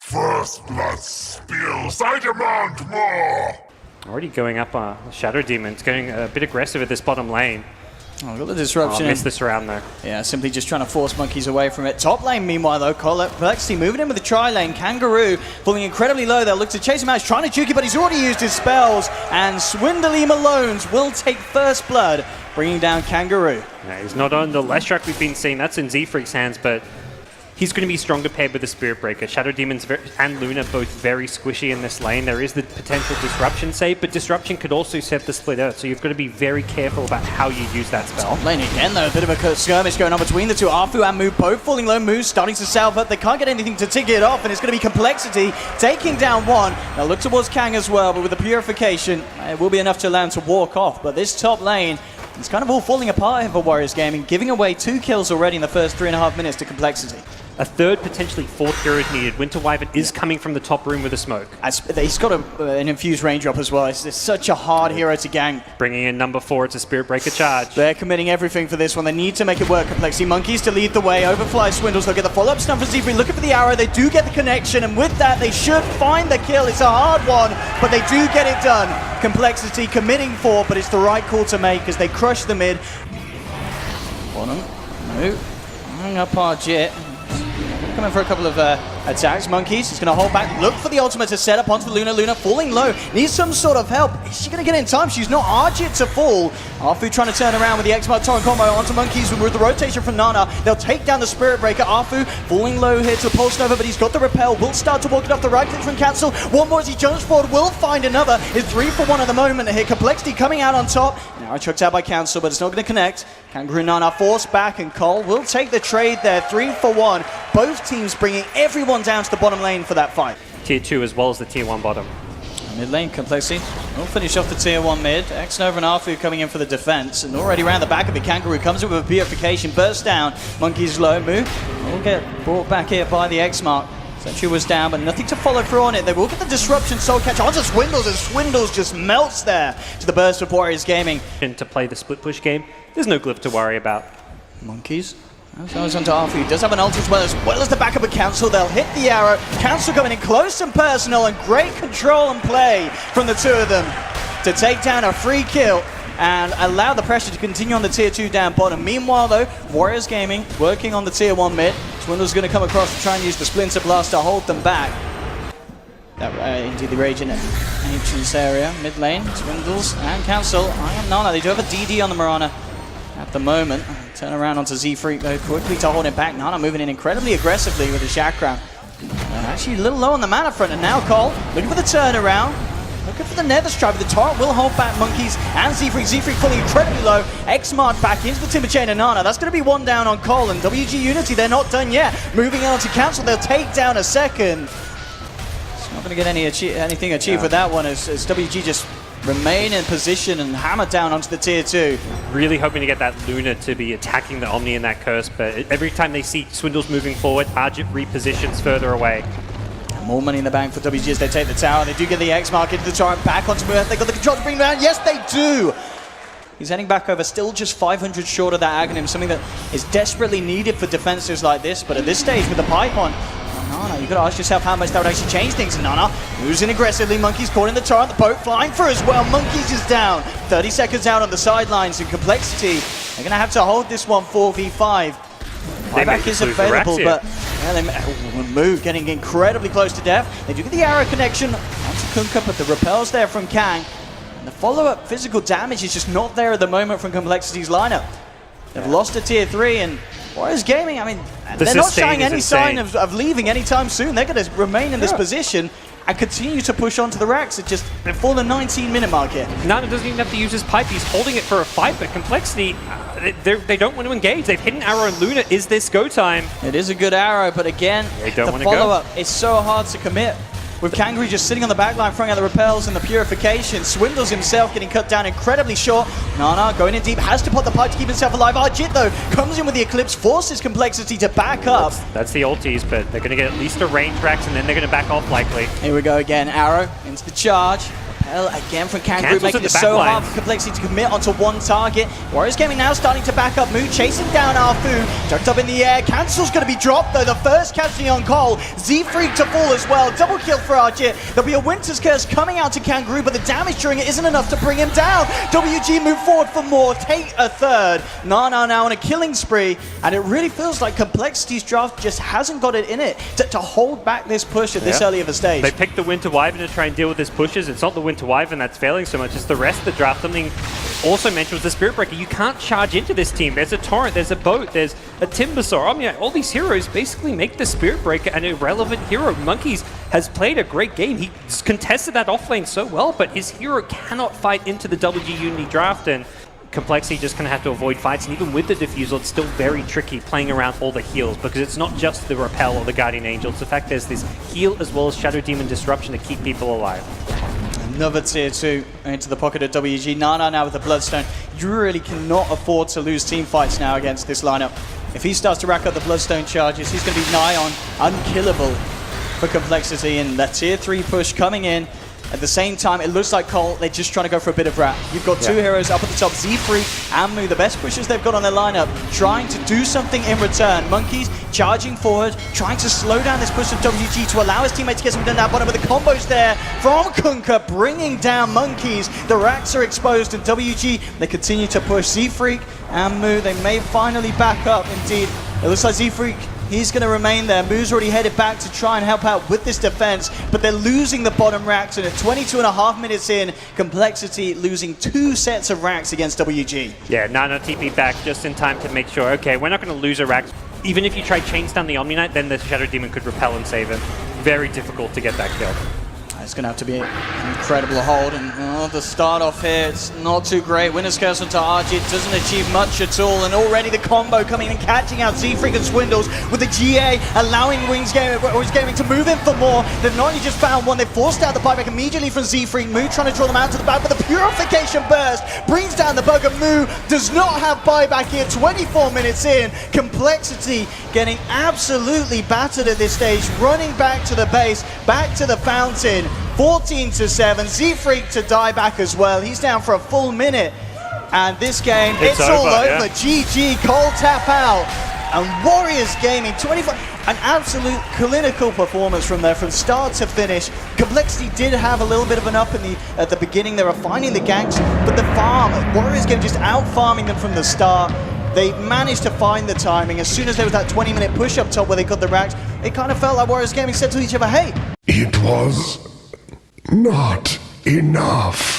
First blood spills. I demand more. Already going up Shadow Demon's getting a bit aggressive at this bottom lane. Oh, got the disruption. Missed this round though. Yeah, simply just trying to force monkeys away from it. Top lane, meanwhile, though, compLexity moving in with the tri-lane. KanGaroo falling incredibly low. They'll look to chase him out. He's trying to juke it, but he's already used his spells. And swindlezz Malones will take first blood, bringing down KanGaroo. Yeah, he's not on the last track we've been seeing. That's in Zfreek's hands, but he's going to be stronger paired with the Spirit Breaker. Shadow Demons and Luna both very squishy in this lane. There is the potential disruption save, but disruption could also set the split earth, so you've got to be very careful about how you use that spell. Top lane again, though. A bit of a skirmish going on between the two. Afu and Moo both falling low. Moo starting to salve up. They can't get anything to tick it off, and it's going to be compLexity taking down one. Now look towards Kang as well, but with the purification, it will be enough to allow him to walk off. But this top lane, it's kind of all falling apart here for Warriors Gaming, giving away 2 kills already in the first 3.5 minutes to compLexity. A third, potentially fourth hero is needed. Winter Wyvern is coming from the top room with a smoke. He's got an infused raindrop as well. It's such a hard hero to gang. Bringing in number 4, it's a Spirit Breaker charge. They're committing everything for this one. They need to make it work. compLexity Monkeys to lead the way. Overfly Swindles. They'll get the follow-up stun for Zfreek. Looking for the arrow. They do get the connection, and with that, they should find the kill. It's a hard one, but they do get it done. compLexity committing 4, but it's the right call to make as they crush the mid. Bottom. No. Hang up AhJit. Coming for a couple of attacks. Monkeys is going to hold back, look for the ultimate to set up onto the Luna. Luna falling low, needs some sort of help. Is she going to get it in time? She's not. AhJit to fall. Afu trying to turn around with the X-Mark Torrent combo onto Monkeys with the rotation from Nana. They'll take down the Spirit Breaker. Afu falling low here to Pulse Nova, but he's got the repel. Will start to walk it off the right click from Cancel. One more as he jumps forward, will find another. It's 3 for 1 at the moment here. compLexity coming out on top. Now chucked out by Cancel, but it's not going to connect. KanGaroo Nana forced back, and Cole will take the trade there. 3 for 1. Both teams bringing everyone down to the bottom lane for that fight. Tier 2 as well as the Tier 1 bottom. Mid lane, compLexity will finish off the Tier 1 mid. xNova and Afu coming in for the defense, and already around the back of it, KanGaroo comes in with a purification, bursts down. Monkeys low, move. Will get brought back here by the X-Mark. Sentry was down, but nothing to follow through on it. They will get the disruption soul catch onto Swindles, and Swindles just melts there to the burst of Warriors Gaming. And to play the split push game, there's no glyph to worry about. Monkeys. Goes onto Afu. He does have an ult as well as the backup of Cancel. They'll hit the arrow. Cancel coming in close and personal, and great control and play from the two of them to take down a free kill and allow the pressure to continue on the Tier 2 down bottom. Meanwhile, though, Warriors Gaming working on the Tier 1 mid. Swindle's going to come across to try and use the Splinter Blast to hold them back. Into the Raging Ancients area. Mid lane, Swindles and Cancel. I am Nana. They do have a DD on the Mirana at the moment. Turn around onto Zfreek though quickly to hold him back. Nana moving in incredibly aggressively with the Chakram. Actually a little low on the mana front, and now Cole looking for the turnaround. Looking for the Nether Stripe, but the turret will hold back Monkeys and Zfreek. Zfreek falling incredibly low. X-Mark back into the Timber Chain and Nana. That's going to be 1 down on Cole, and WG Unity, they're not done yet. Moving on to Cancel, they'll take down a second. It's not going to get anything achieved with that one as WG just remain in position and hammer down onto the Tier 2. Really hoping to get that Luna to be attacking the Omni in that curse, but every time they see Swindles moving forward, AhJit repositions further away. More money in the bank for WG as they take the tower. They do get the X-Mark into the torrent, back onto Earth. They got the control to bring him down. Yes, they do! He's heading back over, still just 500 short of that Aghanim, something that is desperately needed for defenses like this, but at this stage with the pipe on, Nana, you've got to ask yourself how much that would actually change things. Nana moves in aggressively. Monkeys caught in the torrent. The boat flying through as well. Monkeys is down. 30 seconds out on the sidelines. And compLexity, they're going to have to hold this one 4v5. Buyback is available, but they move, getting incredibly close to death. They do get the arrow connection onto Kunkka, but the repels there from Kang. And the follow-up physical damage is just not there at the moment from compLexity's lineup. They've lost to Tier 3, and Warriors Gaming, I mean, they're not showing any sign of leaving anytime soon. They're going to remain in this position and continue to push on to the racks. It's just before the 19-minute mark here. Nana doesn't even have to use his pipe. He's holding it for a fight, but compLexity, they don't want to engage. They've hit an arrow on Luna. Is this go time? It is a good arrow, but again, the follow-up is so hard to commit. With KanGaroo just sitting on the back line, throwing out the repels and the purification. Swindles himself getting cut down incredibly short. Nana going in deep, has to put the pipe to keep himself alive. AhJit though comes in with the Eclipse, forces compLexity to back up. That's the ulties, but they're going to get at least a range Rax, and then they're going to back off likely. Here we go again, arrow into the charge. repel again from KanGaroo, Cancels making at it the back so line. hard for compLexity to commit onto one target. Warriors Gaming now starting to back up. Moo chasing down Arfu, chucked up in the air. Cancel's going to be dropped though. The first casualty on Cole. Zfreek to fall as well. Double kill for AhJit. There'll be a Winter's Curse coming out to KanGaroo, but the damage during it isn't enough to bring him down. WG move forward for more, take a third. Nana now on a killing spree, and it really feels like compLexity's draft just hasn't got it in it to hold back this push at this early of a stage. They picked the Winter Wyvern to try and deal with his pushes. It's not the Winter Wyvern that's failing so much, it's the rest of the draft. Something also mentioned was the Spirit Breaker. You can't charge into this team. There's a Torrent, there's a Boat, there's a Timbersaw. I mean, all these heroes basically make the Spirit Breaker an irrelevant hero. Monkeys has played a great game. He contested that offlane so well, but his hero cannot fight into the WG Unity draft, and compLexity just going to have to avoid fights. And even with the Diffusal, it's still very tricky playing around all the heals, because it's not just the Repel or the Guardian Angel. It's the fact there's this heal as well as Shadow Demon Disruption to keep people alive. Another tier 2 into the pocket of WG. Nana now with the Bloodstone. You really cannot afford to lose team fights now against this lineup. If he starts to rack up the Bloodstone charges, he's going to be nigh on unkillable for compLexity. And that tier 3 push coming in. At the same time, it looks like Cole, they're just trying to go for a bit of wrap. You've got two heroes up at the top, Zfreek and Moo, the best pushers they've got on their lineup, trying to do something in return. Monkeys charging forward, trying to slow down this push of WG to allow his teammate to get something down that bottom, but the combos there from kunkka bringing down Monkeys. The racks are exposed, and WG, they continue to push. Zfreek and Moo, they may finally back up. Indeed, it looks like Zfreek, he's going to remain there. Moo's already headed back to try and help out with this defense, but they're losing the bottom racks, and at 22.5 minutes in, compLexity losing 2 sets of racks against WG. Yeah, Nana TP back just in time to make sure, okay, we're not going to lose a rack. Even if you try chains down the Omni Knight, then the Shadow Demon could repel and save him. Very difficult to get that kill. It's going to have to be an incredible hold, and the start off here, it's not too great. Winner's Curse onto AhJit doesn't achieve much at all, and already the combo coming and catching out Zfreek and Swindles with the GA, allowing Wings Gaming to move in for more. They've not only just found one, they've forced out the buyback immediately from Zfreek. Moo trying to draw them out to the back, but the Purification Burst brings down the bug, and Moo does not have buyback here. 24 minutes in, compLexity getting absolutely battered at this stage, running back to the base, back to the fountain. 14-7, Zfreek to die back as well. He's down for a full minute. And this game, it's all over. Yeah. GG, Cole tap out. And Warriors Gaming, 25, an absolute clinical performance from there, from start to finish. compLexity did have a little bit of an up at the beginning. They were finding the ganks, but the farm, Warriors Gaming just out-farming them from the start. They managed to find the timing. As soon as there was that 20-minute push up top where they got the racks, it kind of felt like Warriors Gaming said to each other, hey, It was not enough.